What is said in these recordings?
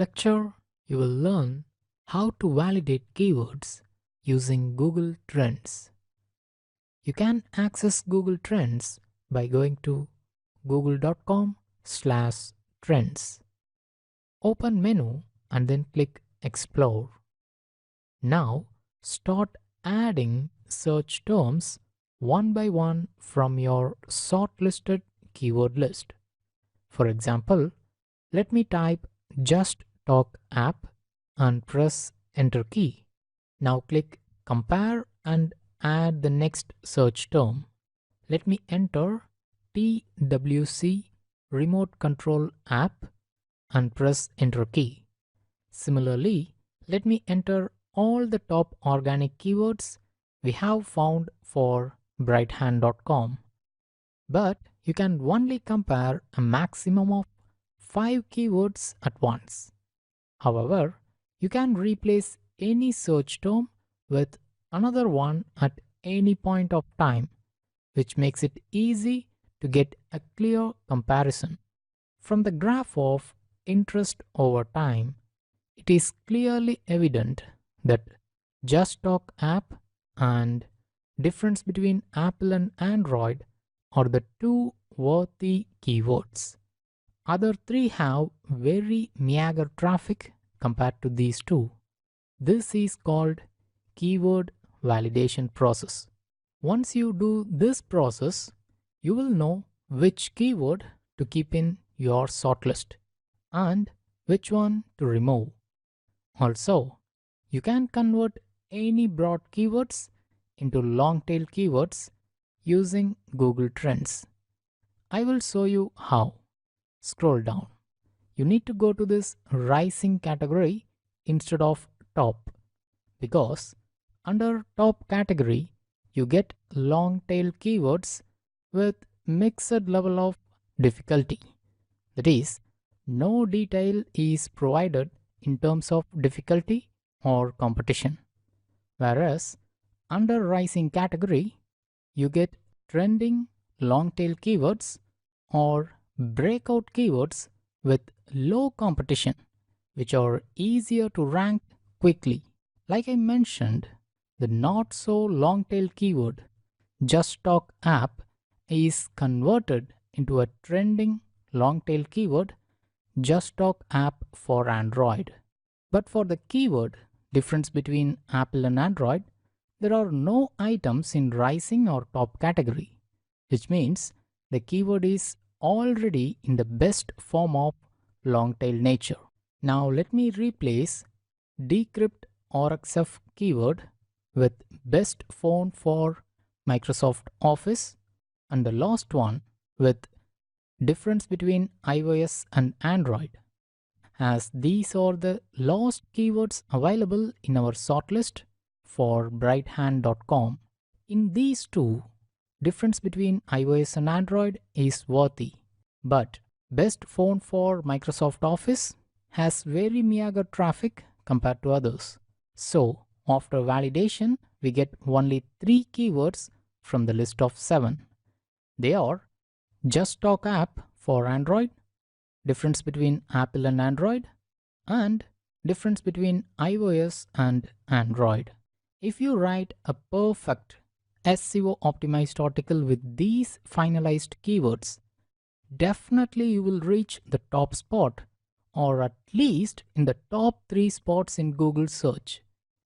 lecture, you will learn how to validate keywords using Google Trends. You can access Google Trends by going to google.com/trends. Open menu and then click Explore. Now start adding search terms one by one from your shortlisted keyword list. For example, let me type just talk app and press enter key. Now click compare and add the next search term. Let me enter TWC remote control app and press enter key. Similarly, let me enter all the top organic keywords we have found for brighthand.com. But you can only compare a maximum of 5 keywords at once. However, you can replace any search term with another one at any point of time, which makes it easy to get a clear comparison. From the graph of interest over time, it is clearly evident that Just Talk app and difference between Apple and Android are the two worthy keywords. Other three have very meager traffic compared to these two. This is called keyword validation process. Once you do this process, you will know which keyword to keep in your shortlist and which one to remove. Also, you can convert any broad keywords into long tail keywords using Google Trends. I will show you how. Scroll down. You need to go to this rising category instead of top, because under top category you get long tail keywords with mixed level of difficulty. That is, no detail is provided in terms of difficulty or competition. Whereas under rising category you get trending long tail keywords or breakout keywords with low competition, which are easier to rank quickly. Like I mentioned, the not so long tail keyword Just Talk app is converted into a trending long tail keyword Just Talk app for Android. But for the keyword difference between Apple and Android, there are no items in rising or top category, which means the keyword is already in the best form of long tail nature. Now let me replace decrypt RxF keyword with best phone for Microsoft Office and the last one with difference between iOS and Android, as these are the last keywords available in our shortlist for brighthand.com. In these two, difference between iOS and Android is worthy, but best phone for Microsoft Office has very meager traffic compared to others. So after validation, we get only 3 keywords from the list of 7. They are Just Talk app for Android, difference between Apple and Android, and difference between iOS and Android. If you write a perfect SEO optimized article with these finalized keywords, definitely you will reach the top spot, or at least in the top 3 spots in Google search.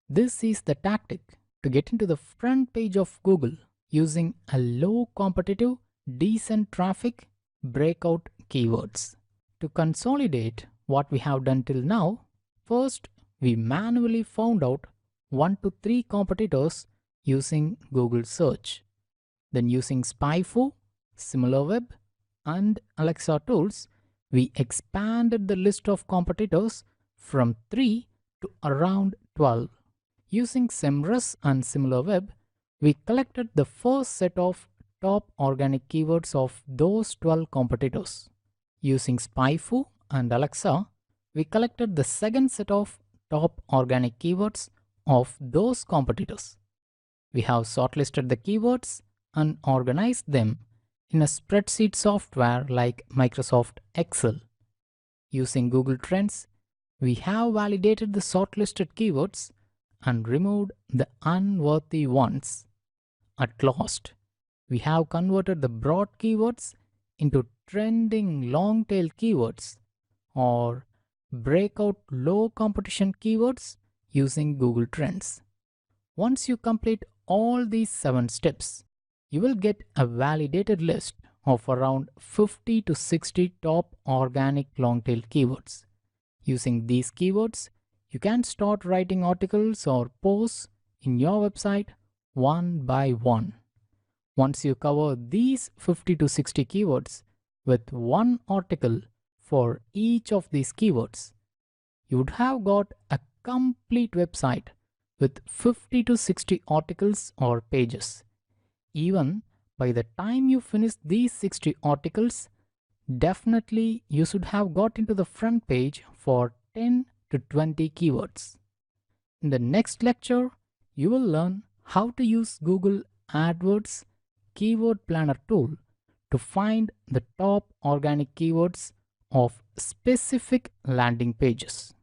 This is the tactic to get into the front page of Google using a low competitive, decent traffic breakout keywords. To consolidate what we have done till now, first we manually found out 1 to 3 competitors using Google search. Then using SpyFu, SimilarWeb, and Alexa tools, we expanded the list of competitors from 3 to around 12. Using SEMrush and SimilarWeb, we collected the first set of top organic keywords of those 12 competitors. Using SpyFu and Alexa, we collected the second set of top organic keywords of those competitors. We have shortlisted the keywords and organized them in a spreadsheet software like Microsoft Excel. Using Google Trends, We have validated the shortlisted keywords and removed the unworthy ones. At last, we have converted the broad keywords into trending long tail keywords or breakout low competition keywords using Google Trends. Once you complete all these 7 steps, you will get a validated list of around 50 to 60 top organic long tail keywords. Using these keywords, you can start writing articles or posts in your website one by one. Once you cover these 50 to 60 keywords with one article for each of these keywords, you would have got a complete website with 50 to 60 articles or pages. Even by the time you finish these 60 articles, definitely you should have got into the front page for 10 to 20 keywords. In the next lecture, you will learn how to use Google AdWords Keyword Planner tool to find the top organic keywords of specific landing pages.